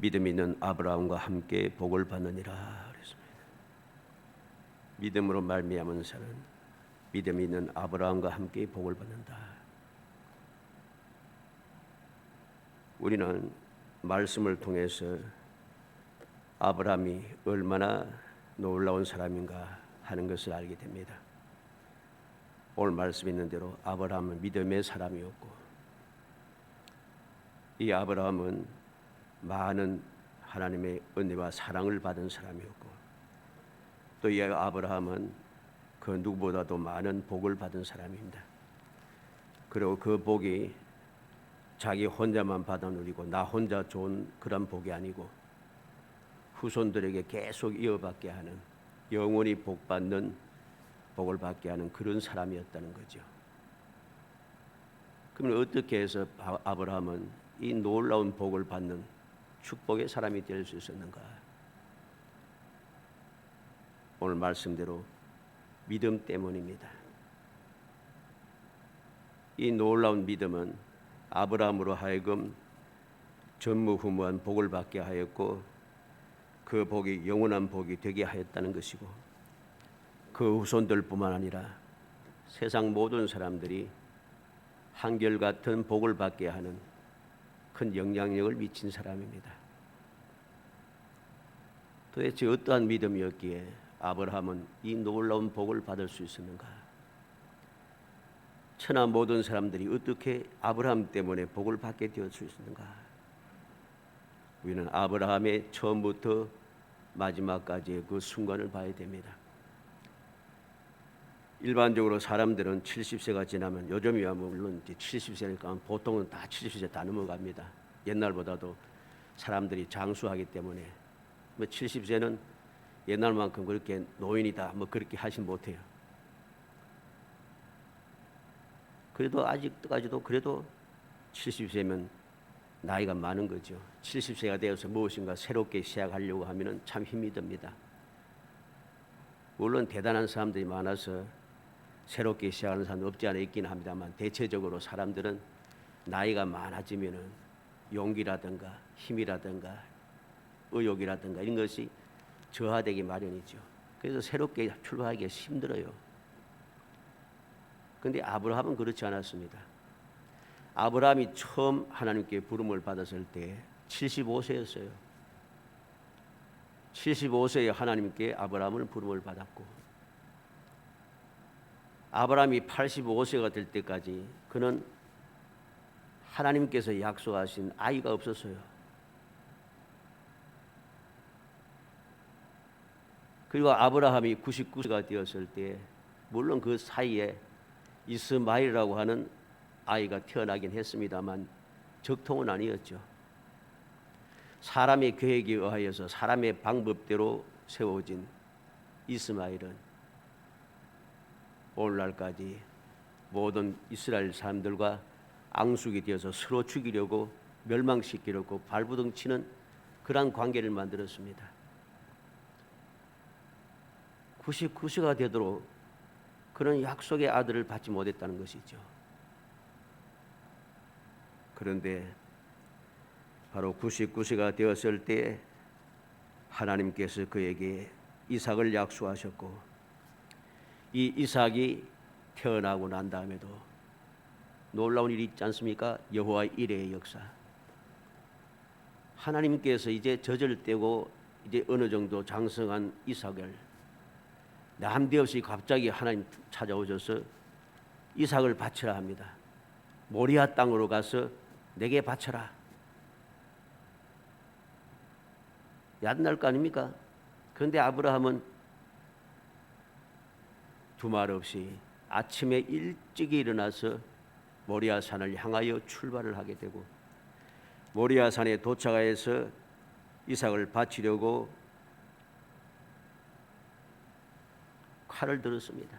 믿음 있는 아브라함과 함께 복을 받느니라 그랬습니다. 믿음으로 말미암은 자는 믿음 있는 아브라함과 함께 복을 받는다. 우리는 말씀을 통해서 아브라함이 얼마나 놀라운 사람인가 하는 것을 알게 됩니다. 오늘 말씀 있는 대로 아브라함은 믿음의 사람이었고, 이 아브라함은 많은 하나님의 은혜와 사랑을 받은 사람이었고, 또 이 아브라함은 그 누구보다도 많은 복을 받은 사람입니다. 그리고 그 복이 자기 혼자만 받아 누리고 나 혼자 좋은 그런 복이 아니고 후손들에게 계속 이어받게 하는, 영원히 복받는, 복을 받게 하는 그런 사람이었다는 거죠. 그러면 어떻게 해서 아브라함은 이 놀라운 복을 받는 축복의 사람이 될 수 있었는가? 오늘 말씀대로 믿음 때문입니다. 이 놀라운 믿음은 아브라함으로 하여금 전무후무한 복을 받게 하였고, 그 복이 영원한 복이 되게 하였다는 것이고, 그 후손들뿐만 아니라 세상 모든 사람들이 한결같은 복을 받게 하는 큰 영향력을 미친 사람입니다. 도대체 어떠한 믿음이었기에 아브라함은 이 놀라운 복을 받을 수 있었는가? 천하 모든 사람들이 어떻게 아브라함 때문에 복을 받게 되었을 수 있었는가? 우리는 아브라함의 처음부터 마지막까지의 그 순간을 봐야 됩니다. 일반적으로 사람들은 70세가 지나면, 요즘이야 물론 70세니까 보통은 다 70세 다 넘어갑니다. 옛날보다도 사람들이 장수하기 때문에 70세는 옛날만큼 그렇게 노인이다 그렇게 하진 못해요. 그래도 아직까지도 그래도 70세면 나이가 많은 거죠. 70세가 되어서 무엇인가 새롭게 시작하려고 하면은 참 힘이 듭니다. 물론 대단한 사람들이 많아서 새롭게 시작하는 사람도 없지 않아 있긴 합니다만, 대체적으로 사람들은 나이가 많아지면은 용기라든가 힘이라든가 의욕이라든가 이런 것이 저하되기 마련이죠. 그래서 새롭게 출발하기가 힘들어요. 그런데 아브라함은 그렇지 않았습니다. 아브라함이 처음 하나님께 부름을 받았을 때 75세였어요. 75세에 하나님께 아브라함을 부름을 받았고, 아브라함이 85세가 될 때까지 그는 하나님께서 약속하신 아이가 없었어요. 그리고 아브라함이 99세가 되었을 때, 물론 그 사이에 이스마엘이라고 하는 아이가 태어나긴 했습니다만 적통은 아니었죠. 사람의 계획에 의하여서 사람의 방법대로 세워진 이스마엘은 오늘날까지 모든 이스라엘 사람들과 앙숙이 되어서 서로 죽이려고 멸망시키려고 발부둥치는 그러한 관계를 만들었습니다. 99세가 되도록 그런 약속의 아들을 받지 못했다는 것이죠. 그런데 바로 99세가 되었을 때 하나님께서 그에게 이삭을 약속하셨고, 이 이삭이 태어나고 난 다음에도 놀라운 일이 있지 않습니까? 여호와 이레의 역사. 하나님께서 이제 젖을 이제 어느 정도 장성한 이삭을 난데없이 갑자기 하나님 찾아오셔서 이삭을 바치라 합니다. 모리아 땅으로 가서 내게 바쳐라. 얕날 거 아닙니까? 그런데 아브라함은 두말 없이 아침에 일찍이 일어나서 모리아 산을 향하여 출발을 하게 되고, 모리아 산에 도착해서 이삭을 바치려고 칼을 들었습니다.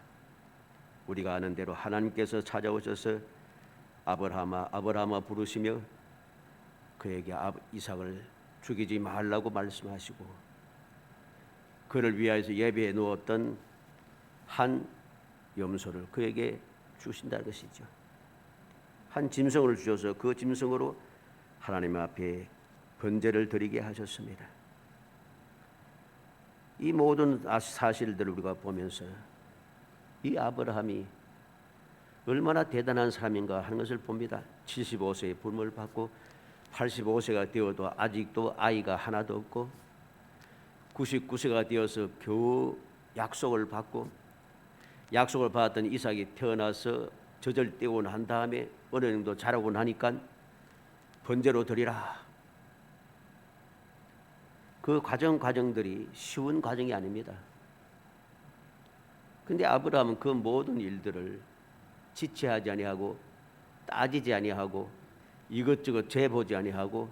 우리가 아는 대로 하나님께서 찾아오셔서 아브라함아 부르시며 그에게 이삭을 죽이지 말라고 말씀하시고, 그를 위하여서 예배해 놓았던 한 염소를 그에게 주신다는 것이죠. 한 짐승을 주셔서 그 짐승으로 하나님 앞에 번제를 드리게 하셨습니다. 이 모든 사실들을 우리가 보면서 이 아브라함이 얼마나 대단한 사람인가 하는 것을 봅니다. 75세에 부름을 받고 85세가 되어도 아직도 아이가 하나도 없고 99세가 되어서 겨우 약속을 받고 약속을 받았던 이삭이 태어나서 젖을 떼고 난 다음에 어느 정도 자라고 나니까 번제로 드리라. 그 과정들이 쉬운 과정이 아닙니다. 근데 아브라함은 그 모든 일들을 지체하지 아니하고 따지지 아니하고 이것저것 재보지 아니하고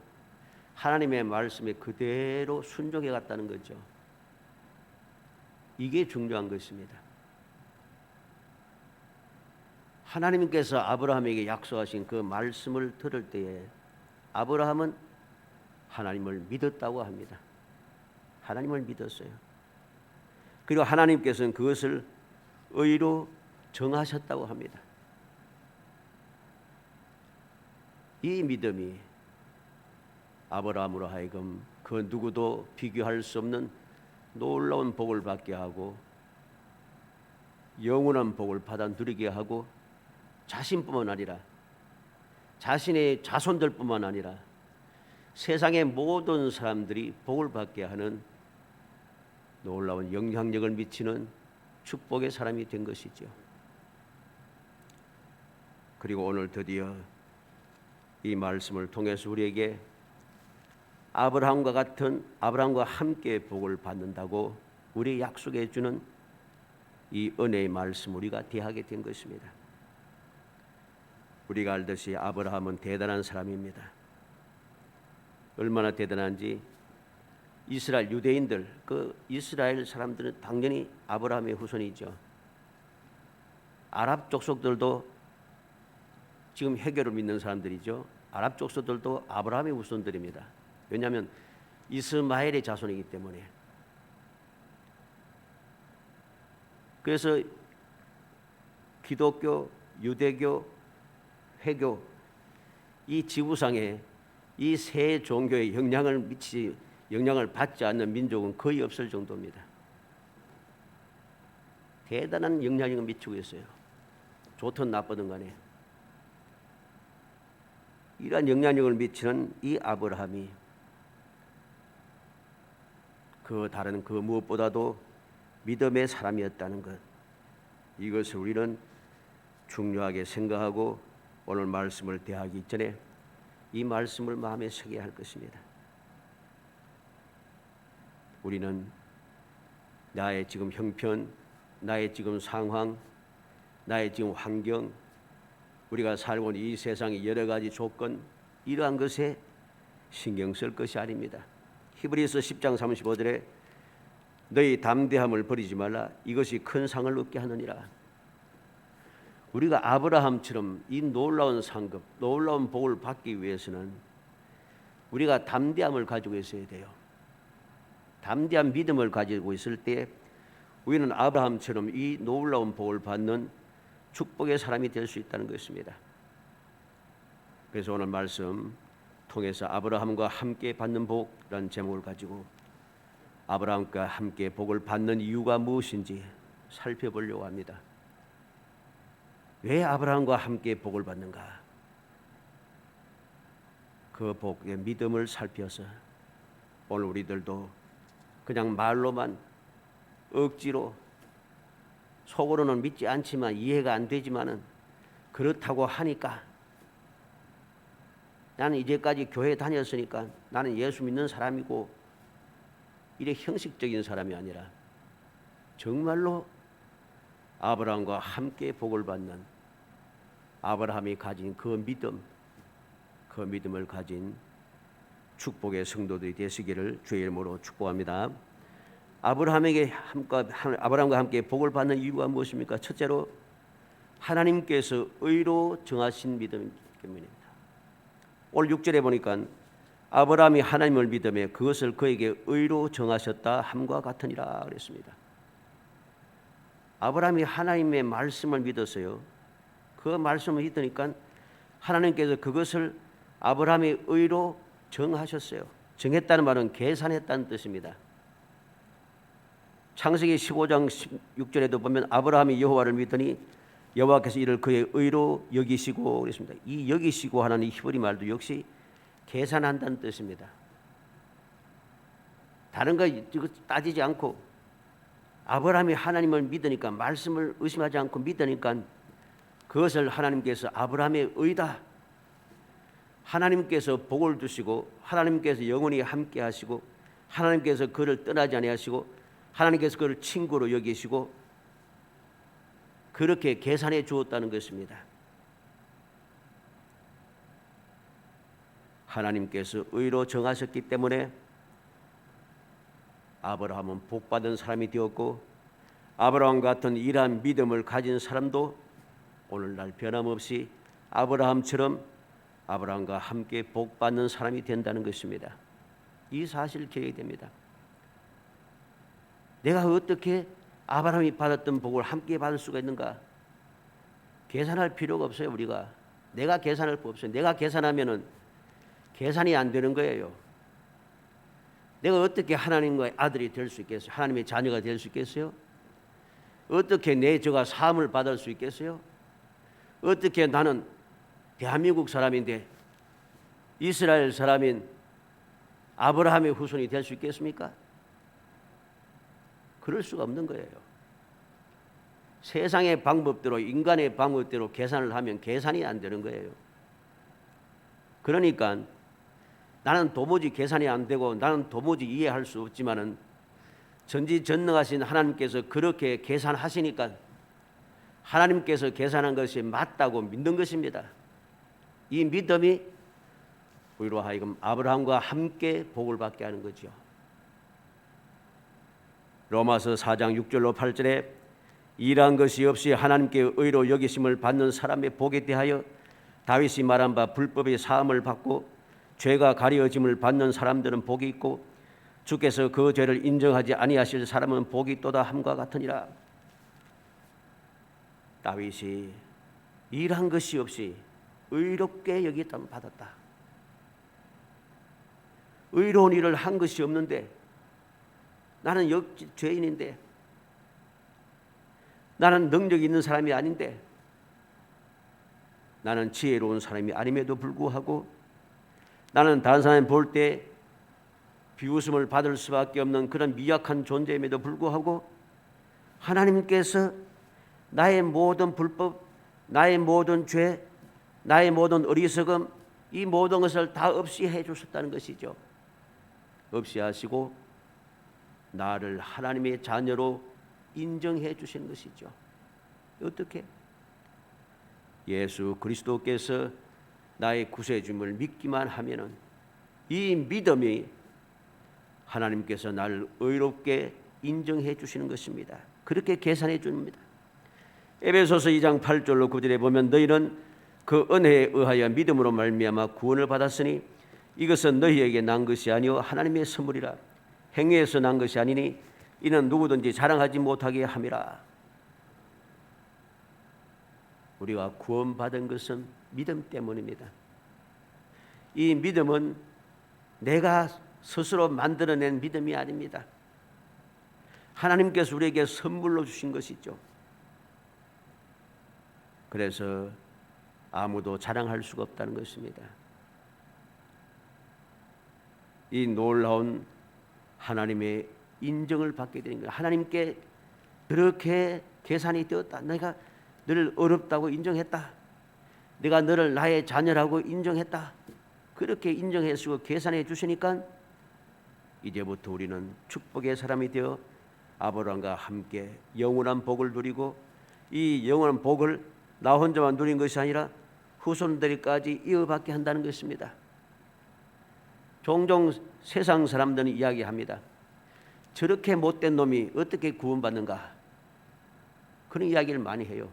하나님의 말씀에 그대로 순종해 갔다는 거죠. 이게 중요한 것입니다. 하나님께서 아브라함에게 약속하신 그 말씀을 들을 때에 아브라함은 하나님을 믿었다고 합니다. 하나님을 믿었어요. 그리고 하나님께서는 그것을 의로 정하셨다고 합니다. 이 믿음이 아브라함으로 하여금 그 누구도 비교할 수 없는 놀라운 복을 받게 하고 영원한 복을 받아 누리게 하고 자신뿐만 아니라 자신의 자손들뿐만 아니라 세상의 모든 사람들이 복을 받게 하는 놀라운 영향력을 미치는 축복의 사람이 된 것이죠. 그리고 오늘 드디어 이 말씀을 통해서 우리에게 아브라함과 함께 복을 받는다고 우리 약속해 주는 이 은혜의 말씀 우리가 대하게 된 것입니다. 우리가 알듯이 아브라함은 대단한 사람입니다. 얼마나 대단한지 이스라엘 유대인들, 그 이스라엘 사람들은 당연히 아브라함의 후손이죠. 아랍 족속들도 지금 해교를 믿는 사람들이죠. 아랍 족속들도 아브라함의 후손들입니다. 왜냐하면 이스마엘의 자손이기 때문에. 그래서 기독교, 유대교, 회교 이 지구상에 이 세 종교의 영향을 받지 않는 민족은 거의 없을 정도입니다. 대단한 영향력을 미치고 있어요. 좋든 나쁘든 간에. 이러한 영향력을 미치는 이 아브라함이 다른 그 무엇보다도 믿음의 사람이었다는 것, 이것을 우리는 중요하게 생각하고 오늘 말씀을 대하기 전에 이 말씀을 마음에 새겨야 할 것입니다. 우리는 나의 지금 형편, 나의 지금 상황, 나의 지금 환경, 우리가 살고 있는 이 세상의 여러 가지 조건, 이러한 것에 신경 쓸 것이 아닙니다. 히브리서 10장 35절에 너희 담대함을 버리지 말라, 이것이 큰 상을 얻게 하느니라. 우리가 아브라함처럼 이 놀라운 상급, 놀라운 복을 받기 위해서는 우리가 담대함을 가지고 있어야 돼요. 담대한 믿음을 가지고 있을 때 우리는 아브라함처럼 이 놀라운 복을 받는 축복의 사람이 될 수 있다는 것입니다. 그래서 오늘 말씀 통해서 아브라함과 함께 받는 복이라는 제목을 가지고 아브라함과 함께 복을 받는 이유가 무엇인지 살펴보려고 합니다. 왜 아브라함과 함께 복을 받는가? 그 복의 믿음을 살펴서 오늘 우리들도 그냥 말로만 억지로 속으로는 믿지 않지만 이해가 안 되지만은 그렇다고 하니까 나는 이제까지 교회 다녔으니까 나는 예수 믿는 사람이고 이래 형식적인 사람이 아니라 정말로 아브라함과 함께 복을 받는 아브라함이 가진 그 믿음을 가진 축복의 성도들이 되시기를 주의 이름으로 축복합니다. 아브라함과 함께 복을 받는 이유가 무엇입니까? 첫째로 하나님께서 의로 정하신 믿음이기 때문입니다. 오늘 6절에 보니까 아브라함이 하나님을 믿음에 그것을 그에게 의로 정하셨다 함과 같으니라 그랬습니다. 아브라함이 하나님의 말씀을 믿었어요. 그 말씀을 믿으니까 하나님께서 그것을 아브라함의 의로 정하셨어요. 정했다는 말은 계산했다는 뜻입니다. 창세기 15장 16절에도 보면 아브라함이 여호와를 믿더니 여호와께서 이를 그의 의로 여기시고 그랬습니다. 이 여기시고 하는 이 히브리 말도 역시 계산한다는 뜻입니다. 다른 거 따지지 않고 아브라함이 하나님을 믿으니까, 말씀을 의심하지 않고 믿으니까 그것을 하나님께서 아브라함의 의다, 하나님께서 복을 주시고 하나님께서 영원히 함께 하시고 하나님께서 그를 떠나지 아니하시고 하나님께서 그를 친구로 여기시고 그렇게 계산해 주었다는 것입니다. 하나님께서 의로 정하셨기 때문에 아브라함은 복받은 사람이 되었고, 아브라함 같은 이러한 믿음을 가진 사람도 오늘날 변함없이 아브라함처럼 아브라함과 함께 복받는 사람이 된다는 것입니다. 이 사실을 기억해야 됩니다. 내가 어떻게 아브라함이 받았던 복을 함께 받을 수가 있는가? 계산할 필요가 없어요. 우리가 내가 계산할 거 없어요. 내가 계산하면은 계산이 안 되는 거예요. 내가 어떻게 하나님과의 아들이 될 수 있겠어요? 하나님의 자녀가 될 수 있겠어요? 어떻게 내 저가 사함을 받을 수 있겠어요? 어떻게 나는 대한민국 사람인데 이스라엘 사람인 아브라함의 후손이 될 수 있겠습니까? 그럴 수가 없는 거예요. 세상의 방법대로, 인간의 방법대로 계산을 하면 계산이 안 되는 거예요. 그러니까 나는 도무지 계산이 안 되고 나는 도무지 이해할 수 없지만은 전지전능하신 하나님께서 그렇게 계산하시니까 하나님께서 계산한 것이 맞다고 믿는 것입니다. 이 믿음이 우리로 하여금 아브라함과 함께 복을 받게 하는 거죠. 로마서 4장 6절로 8절에 일한 것이 없이 하나님께 의로 여기심을 받는 사람의 복에 대하여 다윗이 말한 바 불법의 사함을 받고 죄가 가려짐을 받는 사람들은 복이 있고 주께서 그 죄를 인정하지 아니하실 사람은 복이 또다 함과 같으니라. 다윗이 일한 것이 없이 의롭게 여기담을 받았다. 의로운 일을 한 것이 없는데, 나는 죄인인데, 나는 능력 있는 사람이 아닌데, 나는 지혜로운 사람이 아님에도 불구하고, 나는 다른 사람이 볼 때 비웃음을 받을 수밖에 없는 그런 미약한 존재임에도 불구하고 하나님께서 나의 모든 불법, 나의 모든 죄, 나의 모든 어리석음, 이 모든 것을 다 없이 해주셨다는 것이죠. 없이 하시고 나를 하나님의 자녀로 인정해 주시는 것이죠. 어떻게? 예수 그리스도께서 나의 구세주임을 믿기만 하면은 이 믿음이 하나님께서 나를 의롭게 인정해 주시는 것입니다. 그렇게 계산해 줍니다. 에베소서 2장 8절로 9절에 보면 너희는 그 은혜에 의하여 믿음으로 말미암아 구원을 받았으니 이것은 너희에게 난 것이 아니요 하나님의 선물이라. 행위에서 난 것이 아니니 이는 누구든지 자랑하지 못하게 함이라. 우리가 구원받은 것은 믿음 때문입니다. 이 믿음은 내가 스스로 만들어낸 믿음이 아닙니다. 하나님께서 우리에게 선물로 주신 것이죠. 그래서 아무도 자랑할 수가 없다는 것입니다. 이 놀라운 하나님의 인정을 받게 되는 거예요. 하나님께 그렇게 계산이 되었다. 내가 너를 어렵다고 인정했다. 내가 너를 나의 자녀라고 인정했다. 그렇게 인정해 주시고 계산해 주시니까 이제부터 우리는 축복의 사람이 되어 아브라함과 함께 영원한 복을 누리고, 이 영원한 복을 나 혼자만 누린 것이 아니라 후손들까지 이어받게 한다는 것입니다. 종종 세상 사람들은 이야기합니다. 저렇게 못된 놈이 어떻게 구원받는가? 그런 이야기를 많이 해요.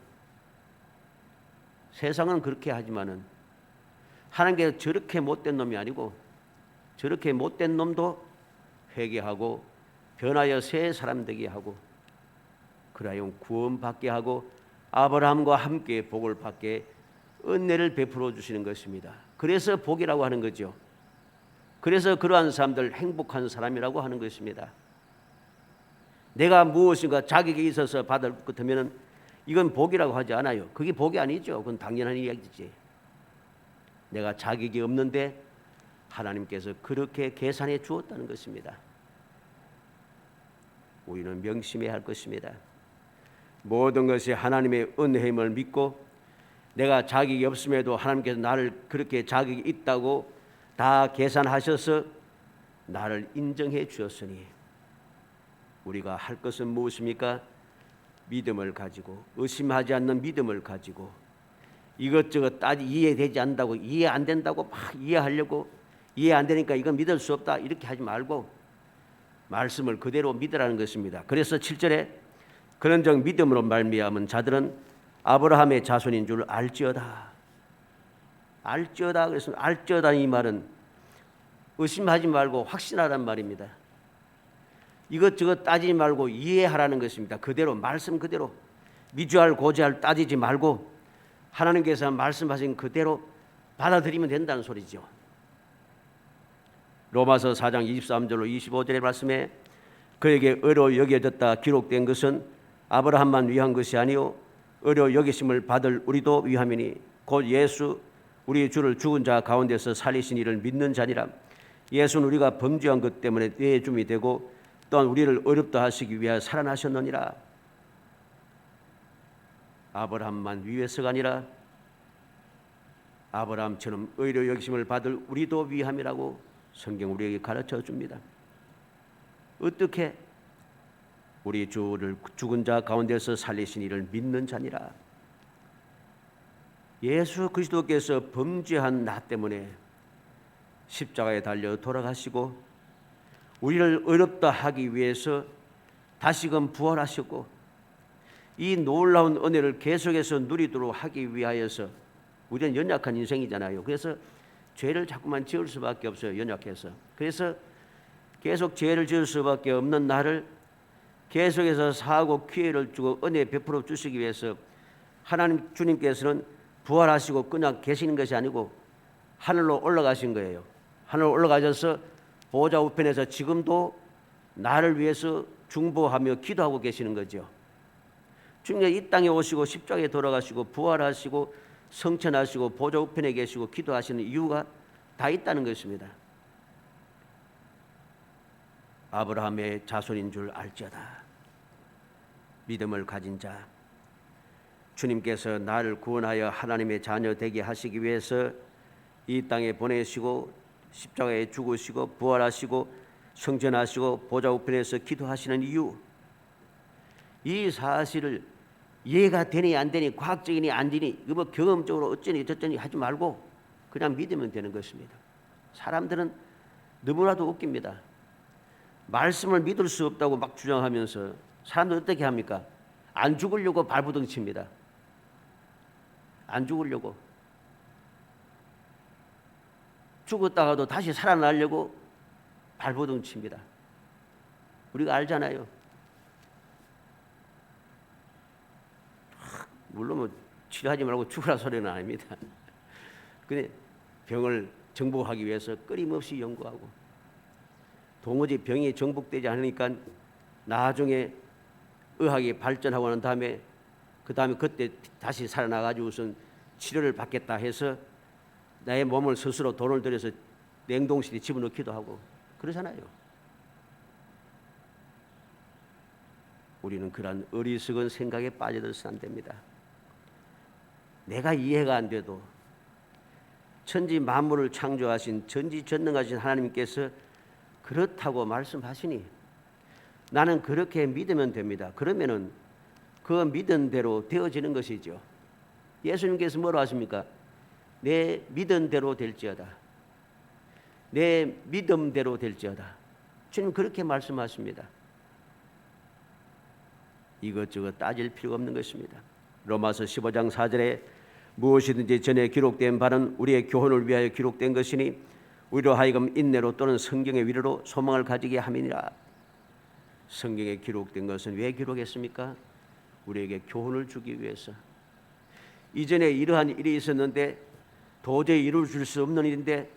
세상은 그렇게 하지만은 하나님께서 저렇게 못된 놈이 아니고 저렇게 못된 놈도 회개하고 변하여 새 사람 되게 하고 그라용 구원받게 하고 아브라함과 함께 복을 받게 은혜를 베풀어 주시는 것입니다. 그래서 복이라고 하는 거죠. 그래서 그러한 사람들 행복한 사람이라고 하는 것입니다. 내가 무엇인가 자격이 있어서 받을 것 같으면 이건 복이라고 하지 않아요. 그게 복이 아니죠. 그건 당연한 이야기지. 내가 자격이 없는데 하나님께서 그렇게 계산해 주었다는 것입니다. 우리는 명심해야 할 것입니다. 모든 것이 하나님의 은혜임을 믿고 내가 자격이 없음에도 하나님께서 나를 그렇게 자격이 있다고 다 계산하셔서 나를 인정해 주었으니 우리가 할 것은 무엇입니까? 믿음을 가지고, 의심하지 않는 믿음을 가지고, 이것저것 이해되지 않는다고, 이해 안 된다고 막 이해하려고, 이해 안 되니까 이건 믿을 수 없다 이렇게 하지 말고 말씀을 그대로 믿으라는 것입니다. 그래서 7절에 그런즉 믿음으로 말미암은 자들은 아브라함의 자손인 줄 알지어다. 알지어다. 그래서 알지어다 이 말은 의심하지 말고 확신하라는 말입니다. 이것저것 따지지 말고 이해하라는 것입니다. 그대로 말씀 그대로 미주알 고지알 따지지 말고 하나님께서 말씀하신 그대로 받아들이면 된다는 소리죠. 로마서 4장 23절로 25절의 말씀에 그에게 의로 여겨졌다 기록된 것은 아브라함만 위한 것이 아니요 의로 여기심을 받을 우리도 위함이니 곧 예수 우리 주를 죽은 자 가운데서 살리신 이를 믿는 자니라. 예수는 우리가 범죄한 것 때문에 내줌이 되고 또한 우리를 의롭다 하시기 위하여 살아나셨느니라. 아브라함만 위해서가 아니라 아브라함처럼 의로 여기심을 받을 우리도 위함이라고 성경 우리에게 가르쳐 줍니다. 어떻게? 우리 주를 죽은 자 가운데서 살리신 이를 믿는 자니라. 예수 그리스도께서 범죄한 나 때문에 십자가에 달려 돌아가시고 우리를 의롭다 하기 위해서 다시금 부활하셨고 이 놀라운 은혜를 계속해서 누리도록 하기 위하여서 우리는 연약한 인생이잖아요. 그래서 죄를 자꾸만 지을 수밖에 없어요. 연약해서. 그래서 계속 죄를 지을 수밖에 없는 나를 계속해서 사하고 기회를 주고 은혜 베풀어 주시기 위해서 하나님 주님께서는 부활하시고 그냥 계시는 것이 아니고 하늘로 올라가신 거예요. 하늘로 올라가셔서 보좌 우편에서 지금도 나를 위해서 중보하며 기도하고 계시는 거죠. 주님께서 이 땅에 오시고 십자가에 돌아가시고 부활하시고 성천하시고 보좌 우편에 계시고 기도하시는 이유가 다 있다는 것입니다. 아브라함의 자손인 줄 알지어다. 믿음을 가진 자, 주님께서 나를 구원하여 하나님의 자녀 되게 하시기 위해서 이 땅에 보내시고 십자가에 죽으시고 부활하시고 성전하시고 보좌 우편에서 기도하시는 이유, 이 사실을 이해가 되니 안 되니 과학적이니 안 되니 뭐 경험적으로 어쩌니 저쩌니 하지 말고 그냥 믿으면 되는 것입니다. 사람들은 너무나도 웃깁니다. 말씀을 믿을 수 없다고 막 주장하면서 사람들 어떻게 합니까? 안 죽으려고 발부둥 칩니다. 안 죽으려고. 죽었다가도 다시 살아나려고 발부둥 칩니다. 우리가 알잖아요. 물론 뭐 치료하지 말고 죽으라 소리는 아닙니다. 근데 병을 정복하기 위해서 끊임없이 연구하고 도무지 병이 정복되지 않으니까 나중에 의학이 발전하고 난 다음에 그때 다시 살아나가지고선 치료를 받겠다 해서 나의 몸을 스스로 돈을 들여서 냉동실에 집어넣기도 하고 그러잖아요. 우리는 그런 어리석은 생각에 빠져들어서는 안 됩니다. 내가 이해가 안 돼도 천지 만물을 창조하신 전지전능하신 하나님께서 그렇다고 말씀하시니 나는 그렇게 믿으면 됩니다. 그러면은 그 믿은 대로 되어지는 것이죠. 예수님께서 뭐라고 하십니까? 내 믿은 대로 될지어다. 내 믿음대로 될지어다. 주님 그렇게 말씀하십니다. 이것저것 따질 필요가 없는 것입니다. 로마서 15장 4절에 무엇이든지 전에 기록된 바는 우리의 교훈을 위하여 기록된 것이니 우리로 하여금 인내로 또는 성경의 위로로 소망을 가지게 함이니라. 성경에 기록된 것은 왜 기록했습니까? 우리에게 교훈을 주기 위해서. 이전에 이러한 일이 있었는데 도저히 이룰 수 없는 일인데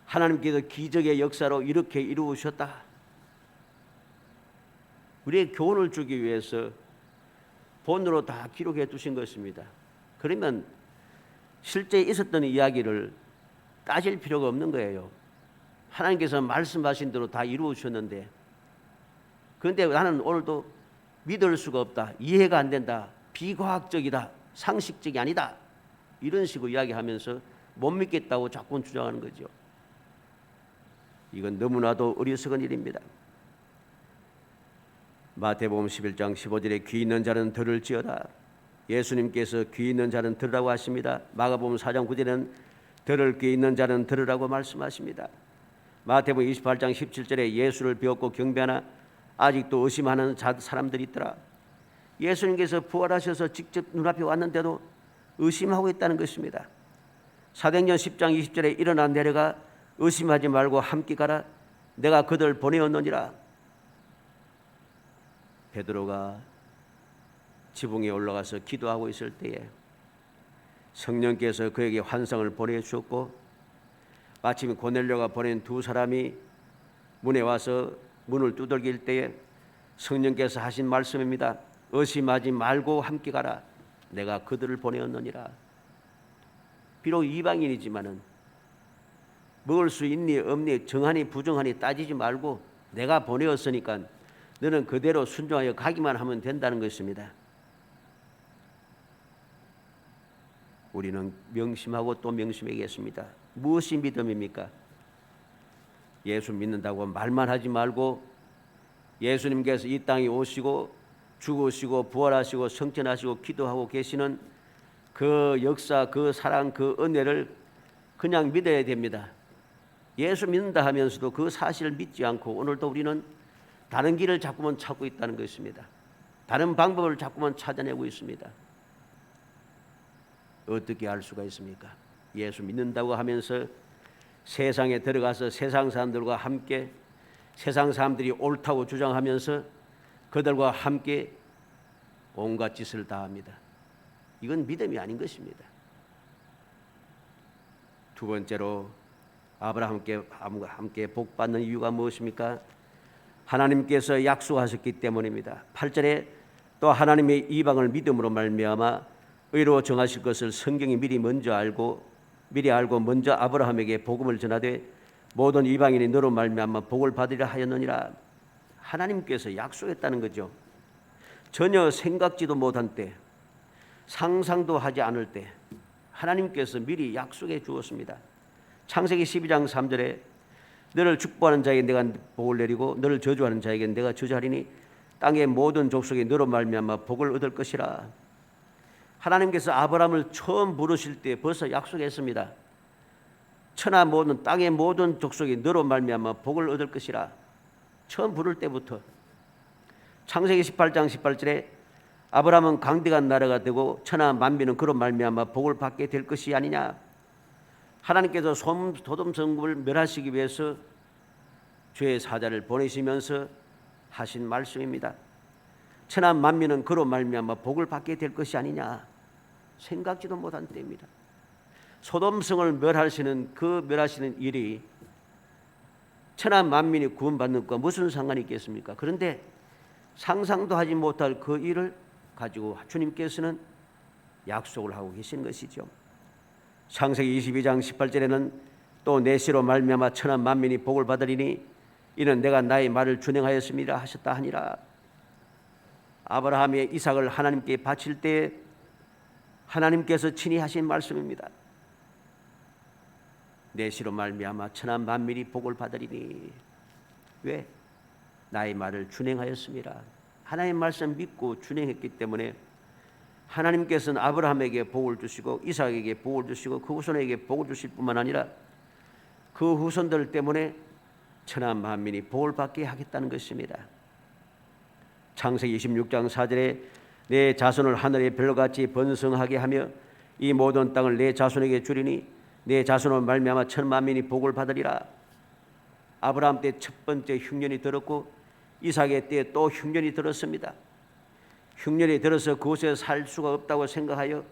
하나님께서 기적의 역사로 이렇게 이루으셨다. 우리의 교훈을 주기 위해서 본으로 다 기록해 두신 것입니다. 그러면 실제 있었던 이야기를 따질 필요가 없는 거예요. 하나님께서 말씀하신 대로 다 이루어주셨는데, 그런데 나는 오늘도 믿을 수가 없다, 이해가 안 된다, 비과학적이다, 상식적이 아니다, 이런 식으로 이야기하면서 못 믿겠다고 자꾸 주장하는 거죠. 이건 너무나도 어리석은 일입니다. 마태복음 11장 15절에 귀 있는 자는 들을지어다. 예수님께서 귀 있는 자는 들으라고 하십니다. 마가복음 4장 9절에는 들을 귀 있는 자는 들으라고 말씀하십니다. 마태복음 28장 17절에 예수를 배웠고 경배하나 아직도 의심하는 사람들이 있더라. 예수님께서 부활하셔서 직접 눈앞에 왔는데도 의심하고 있다는 것입니다. 사도행전 10장 20절에 일어나 내려가 의심하지 말고 함께 가라, 내가 그들 보내었느니라. 베드로가 지붕에 올라가서 기도하고 있을 때에 성령께서 그에게 환상을 보내주었고, 마침 고넬료가 보낸 두 사람이 문에 와서 문을 두들길 때에 성령께서 하신 말씀입니다. 의심하지 말고 함께 가라, 내가 그들을 보내었느니라. 비록 이방인이지만은 먹을 수 있니 없니 정하니 부정하니 따지지 말고 내가 보내었으니까 너는 그대로 순종하여 가기만 하면 된다는 것입니다. 우리는 명심하고 또 명심하겠습니다. 무엇이 믿음입니까? 예수 믿는다고 말만 하지 말고 예수님께서 이 땅에 오시고 죽으시고 부활하시고 성천하시고 기도하고 계시는 그 역사, 그 사랑, 그 은혜를 그냥 믿어야 됩니다. 예수 믿는다 하면서도 그 사실을 믿지 않고 오늘도 우리는 다른 길을 자꾸만 찾고 있다는 것입니다. 다른 방법을 자꾸만 찾아내고 있습니다. 어떻게 할 수가 있습니까? 예수 믿는다고 하면서 세상에 들어가서 세상 사람들과 함께 세상 사람들이 옳다고 주장하면서 그들과 함께 온갖 짓을 다 합니다. 이건 믿음이 아닌 것입니다. 두 번째로 아브라함과 함께 복받는 이유가 무엇입니까? 하나님께서 약속하셨기 때문입니다. 8절에 또 하나님의 이방을 믿음으로 말미암아 의로 정하실 것을 성경이 미리 알고 먼저 아브라함에게 복음을 전하되 모든 이방인이 너로 말미암아 복을 받으리라 하였느니라. 하나님께서 약속했다는 거죠. 전혀 생각지도 못한 때, 상상도 하지 않을 때 하나님께서 미리 약속해 주었습니다. 창세기 12장 3절에 너를 축복하는 자에게 내가 복을 내리고 너를 저주하는 자에게 내가 저주하리니 땅의 모든 족속이 너로 말미암아 복을 얻을 것이라. 하나님께서 아브라함을 처음 부르실 때 벌써 약속했습니다. 천하 모든 땅의 모든 족속이 너로 말미암아 복을 얻을 것이라. 처음 부를 때부터. 창세기 18장 18절에 아브라함은 강대한 나라가 되고 천하 만민은 그로 말미암아 복을 받게 될 것이 아니냐. 하나님께서 소돔 성읍을 멸하시기 위해서 죄의 사자를 보내시면서 하신 말씀입니다. 천하 만민은 그로 말미암아 복을 받게 될 것이 아니냐. 생각지도 못한 때입니다. 소돔성을 멸하시는 일이 천하 만민이 구원받는 것과 무슨 상관이 있겠습니까? 그런데 상상도 하지 못할 그 일을 가지고 주님께서는 약속을 하고 계신 것이죠. 창세기 22장 18절에는 또 내 씨로 말미암아 천하 만민이 복을 받으리니 이는 내가 나의 말을 준행하였음이라 하셨다 하니라. 아브라함의 이삭을 하나님께 바칠 때 하나님께서 친히 하신 말씀입니다. 내 씨로 말미암아 천하 만민이 복을 받으리니. 왜? 나의 말을 준행하였음이라. 하나님의 말씀 믿고 준행했기 때문에 하나님께서는 아브라함에게 복을 주시고 이삭에게 복을 주시고 그 후손에게 복을 주실 뿐만 아니라 그 후손들 때문에 천하 만민이 복을 받게 하겠다는 것입니다. 창세기 26장 4절에 내 자손을 하늘의 별같이 번성하게 하며 이 모든 땅을 내 자손에게 주리니 내 자손을 말미암아 천만민이 복을 받으리라. 아브라함 때 첫 번째 흉년이 들었고 이삭의 때에 또 흉년이 들었습니다. 흉년이 들어서 그곳에 살 수가 없다고 생각하여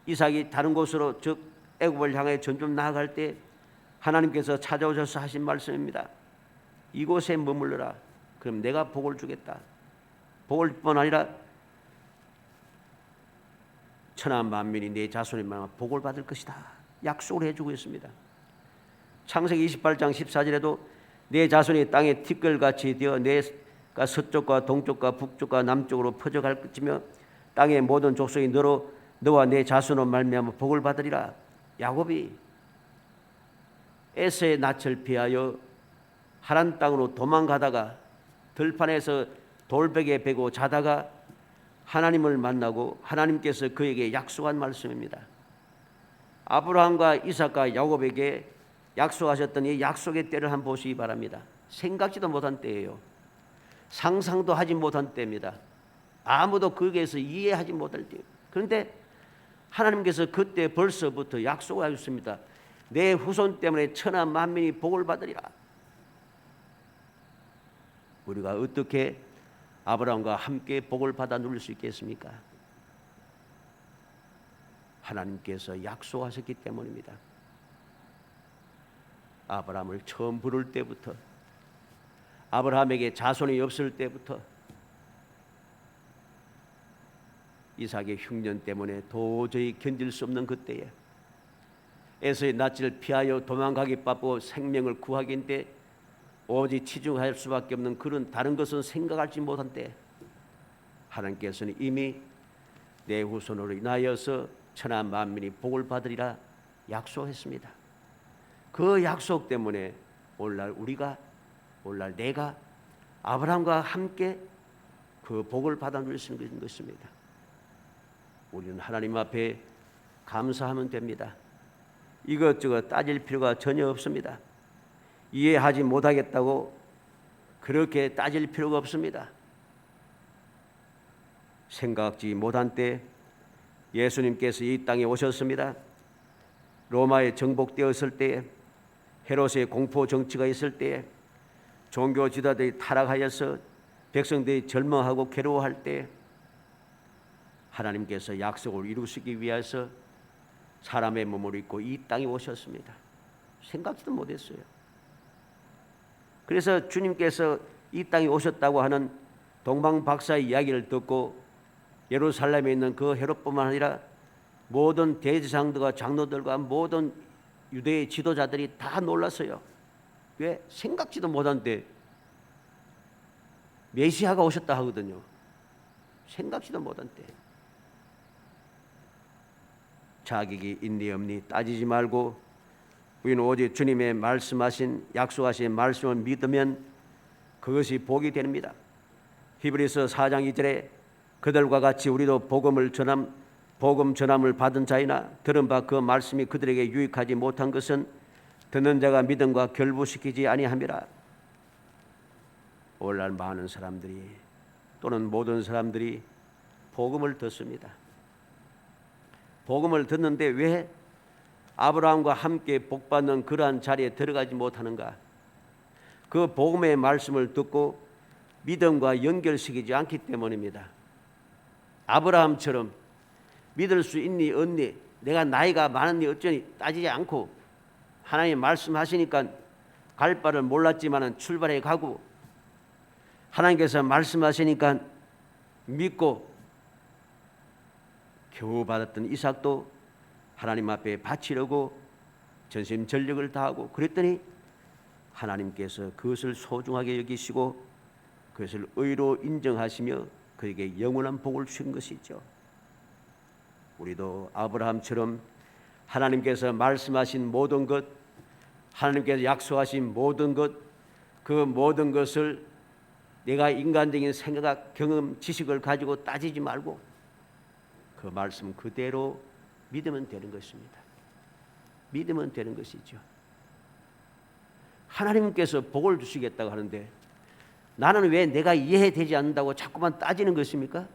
이삭이 다른 곳으로 즉 애굽을 향해 점점 나아갈 때 하나님께서 찾아오셔서 하신 말씀입니다. 이곳에 머물러라. 그럼 내가 복을 주겠다. 복을 뿐 아니라 천하 만민이 내 자손이 말하면 복을 받을 것이다. 약속을 해주고 있습니다. 창세기 28장 14절에도 내 자손이 땅에 티끌같이 되어 내가 서쪽과 동쪽과 북쪽과 남쪽으로 퍼져갈 것이며 땅의 모든 족속이 너와 내 자손으로 말미암아 복을 받으리라. 야곱이 에서의 낯을 피하여 하란 땅으로 도망가다가 들판에서 돌베개 베고 자다가 하나님을 만나고 하나님께서 그에게 약속한 말씀입니다. 아브라함과 이삭과 야곱에게 약속하셨던 이 약속의 때를 한번 보시기 바랍니다. 생각지도 못한 때예요. 상상도 하지 못한 때입니다. 아무도 거기에서 이해하지 못할 때예요. 그런데 하나님께서 그때 벌써부터 약속하셨습니다. 내 후손 때문에 천하 만민이 복을 받으리라. 우리가 어떻게 아브라함과 함께 복을 받아 누릴 수 있겠습니까? 하나님께서 약속하셨기 때문입니다. 아브라함을 처음 부를 때부터, 아브라함에게 자손이 없을 때부터, 이삭의 흉년 때문에 도저히 견딜 수 없는 그때에 에서의 낯을 피하여 도망가기 바쁘고 생명을 구하기인데 오직 치중할 수밖에 없는 그런 다른 것은 생각하지 못한 때 하나님께서는 이미 내 후손으로 인하여서 천하 만민이 복을 받으리라 약속했습니다. 그 약속 때문에 오늘날 내가 아브라함과 함께 그 복을 받아 누릴 수 있는 것입니다. 우리는 하나님 앞에 감사하면 됩니다. 이것저것 따질 필요가 전혀 없습니다. 이해하지 못하겠다고 그렇게 따질 필요가 없습니다. 생각지 못한 때 예수님께서 이 땅에 오셨습니다. 로마에 정복되었을 때에, 헤롯의 공포 정치가 있을 때에, 종교 지도자들이 타락하여서 백성들이 절망하고 괴로워할 때 하나님께서 약속을 이루시기 위해서 사람의 몸을 입고 이 땅에 오셨습니다. 생각지도 못했어요. 그래서 주님께서 이 땅에 오셨다고 하는 동방 박사의 이야기를 듣고 예루살렘에 있는 그 헤롯뿐만 아니라 모든 대제사장들과 장로들과 모든 유대의 지도자들이 다 놀랐어요. 왜? 생각지도 못한데 메시아가 오셨다 하거든요. 생각지도 못한 때. 자격이 있니 없니 따지지 말고 우리는 오직 주님의 말씀하신 약속하신 말씀을 믿으면 그것이 복이 됩니다. 히브리서 4장 2절에 그들과 같이 우리도 복음 전함을 받은 자이나 들은 바 그 말씀이 그들에게 유익하지 못한 것은 듣는 자가 믿음과 결부시키지 아니함이라. 오늘날 많은 사람들이 또는 모든 사람들이 복음을 듣습니다. 복음을 듣는데 왜 아브라함과 함께 복받는 그러한 자리에 들어가지 못하는가? 그 복음의 말씀을 듣고 믿음과 연결시키지 않기 때문입니다. 아브라함처럼 믿을 수 있니 없니, 내가 나이가 많으니 어쩌니 따지지 않고 하나님 말씀하시니까 갈 바를 몰랐지만 출발해 가고 하나님께서 말씀하시니까 믿고 겨우 받았던 이삭도 하나님 앞에 바치려고 전심전력을 다하고 그랬더니 하나님께서 그것을 소중하게 여기시고 그것을 의로 인정하시며 그에게 영원한 복을 주신 것이죠. 우리도 아브라함처럼 하나님께서 말씀하신 모든 것, 하나님께서 약속하신 모든 것, 그 모든 것을 내가 인간적인 생각, 경험, 지식을 가지고 따지지 말고 그 말씀 그대로 믿으면 되는 것입니다. 믿으면 되는 것이죠. 하나님께서 복을 주시겠다고 하는데 나는 왜 내가 이해되지 않는다고 자꾸만 따지는 것입니까?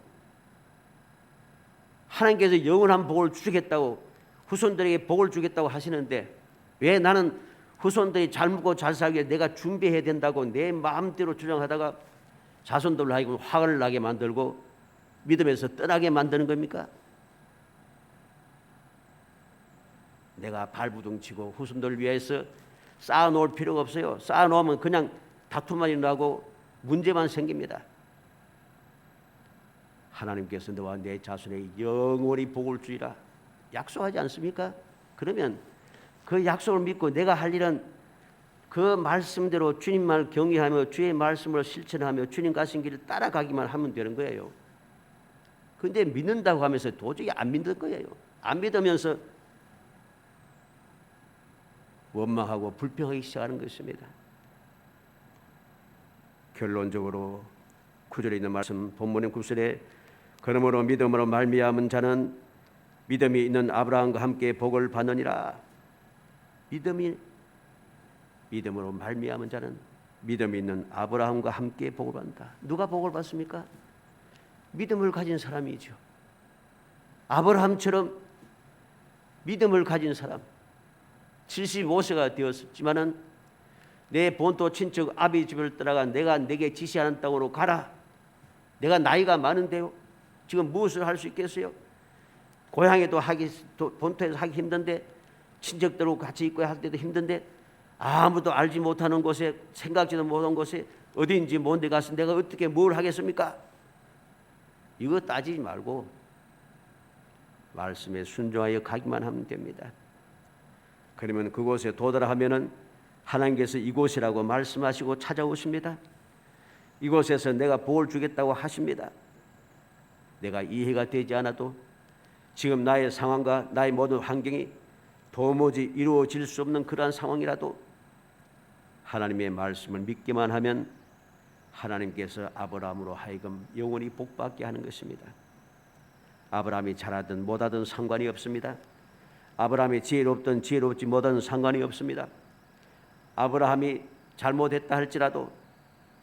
하나님께서 영원한 복을 주시겠다고 후손들에게 복을 주겠다고 하시는데 왜 나는 후손들이 잘 먹고 잘 살게 내가 준비해야 된다고 내 마음대로 주장하다가 자손들로 하여금 화를 나게 만들고 믿음에서 떠나게 만드는 겁니까? 내가 발부둥치고 후손들을 위해서 쌓아놓을 필요가 없어요. 쌓아놓으면 그냥 다툼만 일어나고 문제만 생깁니다. 하나님께서 너와 내 자손에게 영원히 복을 주리라 약속하지 않습니까? 그러면 그 약속을 믿고 내가 할 일은 그 말씀대로 주님만 경외하며 주의 말씀을 실천하며 주님 가신 길을 따라가기만 하면 되는 거예요. 근데 믿는다고 하면서 도저히 안 믿는 거예요. 안 믿으면서 원망하고 불평하기 시작하는 것입니다. 결론적으로 9절에 있는 말씀 본문의 9절에 그러므로 믿음으로 말미암은 자는 믿음이 있는 아브라함과 함께 복을 받느니라. 믿음으로 말미암은 자는 믿음이 있는 아브라함과 함께 복을 받는다. 누가 복을 받습니까? 믿음을 가진 사람이죠. 아브라함처럼 믿음을 가진 사람. 75세가 되었지만은 내 본토 친척 아비 집을 떠나가 내가 내게 지시하는 땅으로 가라. 내가 나이가 많은데요. 지금 무엇을 할 수 있겠어요? 고향에도 본토에서 하기 힘든데 친척들하고 같이 있고 할 때도 힘든데 아무도 알지 못하는 곳에 생각지도 못한 곳에 어디인지 뭔데 가서 내가 어떻게 뭘 하겠습니까? 이거 따지지 말고 말씀에 순종하여 가기만 하면 됩니다. 그러면 그곳에 도달하면은 하나님께서 이곳이라고 말씀하시고 찾아오십니다. 이곳에서 내가 복을 주겠다고 하십니다. 내가 이해가 되지 않아도 지금 나의 상황과 나의 모든 환경이 도무지 이루어질 수 없는 그러한 상황이라도 하나님의 말씀을 믿기만 하면 하나님께서 아브라함으로 하여금 영원히 복받게 하는 것입니다. 아브라함이 잘하든 못하든 상관이 없습니다. 아브라함이 지혜롭든 지혜롭지 못하든 상관이 없습니다. 아브라함이 잘못했다 할지라도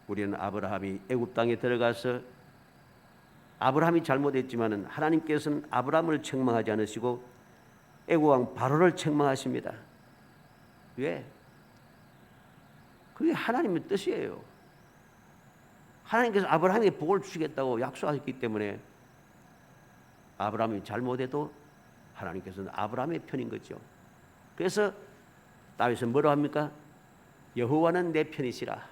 우리는 아브라함이 애굽 땅에 들어가서 아브라함이 잘못했지만은 하나님께서는 아브라함을 책망하지 않으시고 애굽 왕 바로를 책망하십니다. 왜? 그게 하나님의 뜻이에요. 하나님께서 아브라함에게 복을 주시겠다고 약속하셨기 때문에 아브라함이 잘못해도 하나님께서는 아브라함의 편인 거죠. 그래서 다윗은 뭐라 합니까? 여호와는 내 편이시라.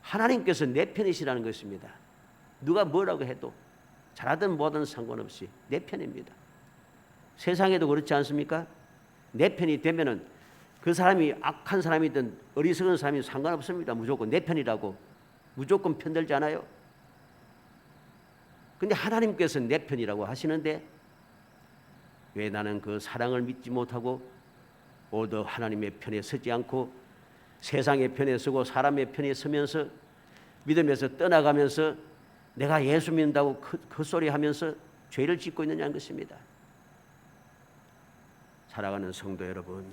하나님께서 내 편이시라는 것입니다. 누가 뭐라고 해도 잘하든 뭐든 상관없이 내 편입니다. 세상에도 그렇지 않습니까? 내 편이 되면은 그 사람이 악한 사람이든 어리석은 사람이든 상관없습니다. 무조건 내 편이라고 무조건 편들지 않아요. 근데 하나님께서 내 편이라고 하시는데 왜 나는 그 사랑을 믿지 못하고 오히려 하나님의 편에 서지 않고 세상의 편에 서고 사람의 편에 서면서 믿음에서 떠나가면서 내가 예수 믿는다고 헛소리 하면서 죄를 짓고 있느냐는 것입니다. 사랑하는 성도 여러분,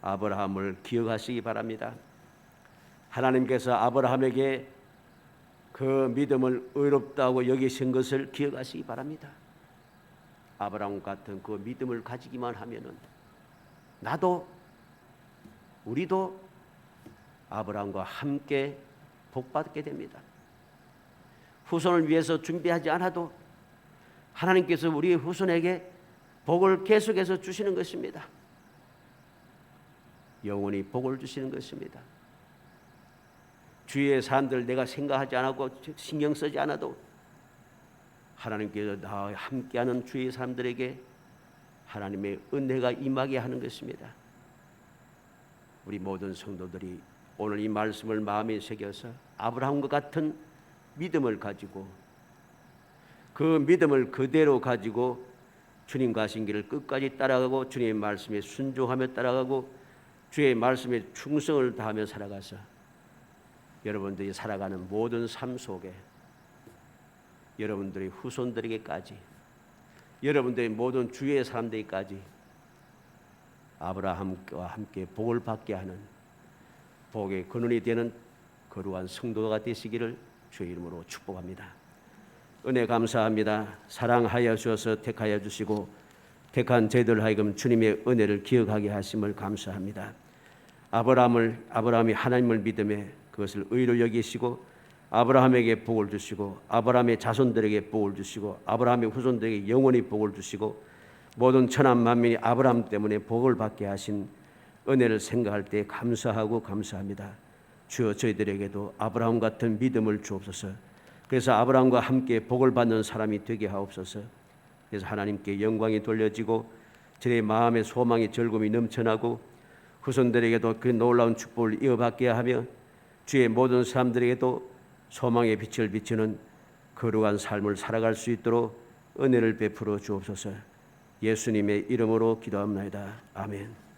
아브라함을 기억하시기 바랍니다. 하나님께서 아브라함에게 그 믿음을 의롭다고 여기신 것을 기억하시기 바랍니다. 아브라함 같은 그 믿음을 가지기만 하면은 나도 우리도 아브라함과 함께 복받게 됩니다. 후손을 위해서 준비하지 않아도 하나님께서 우리 후손에게 복을 계속해서 주시는 것입니다. 영원히 복을 주시는 것입니다. 주위의 사람들 내가 생각하지 않고 신경 쓰지 않아도 하나님께서 나와 함께하는 주위의 사람들에게 하나님의 은혜가 임하게 하는 것입니다. 우리 모든 성도들이 오늘 이 말씀을 마음에 새겨서 아브라함과 같은 믿음을 가지고 그 믿음을 그대로 가지고 주님 가신 길을 끝까지 따라가고 주님의 말씀에 순종하며 따라가고 주의 말씀에 충성을 다하며 살아가서 여러분들이 살아가는 모든 삶 속에 여러분들의 후손들에게까지 여러분들의 모든 주위의 사람들에게까지 아브라함과 함께 복을 받게 하는 복의 근원이 되는 거룩한 성도가 되시기를 주의 이름으로 축복합니다. 은혜 감사합니다. 사랑하여 주셔서 택하여 주시고 택한 저희들 하여금 주님의 은혜를 기억하게 하심을 감사합니다. 아브라함이 하나님을 믿음에 그것을 의로 여기시고 아브라함에게 복을 주시고 아브라함의 자손들에게 복을 주시고 아브라함의 후손들에게 영원히 복을 주시고 모든 천하 만민이 아브라함 때문에 복을 받게 하신 은혜를 생각할 때 감사하고 감사합니다. 주여 저희들에게도 아브라함 같은 믿음을 주옵소서. 그래서 아브라함과 함께 복을 받는 사람이 되게 하옵소서. 그래서 하나님께 영광이 돌려지고 저희의 마음의 소망의 즐거움이 넘쳐나고 후손들에게도 그 놀라운 축복을 이어받게 하며 주의 모든 사람들에게도 소망의 빛을 비추는 거룩한 삶을 살아갈 수 있도록 은혜를 베풀어 주옵소서. 예수님의 이름으로 기도합니다. 아멘.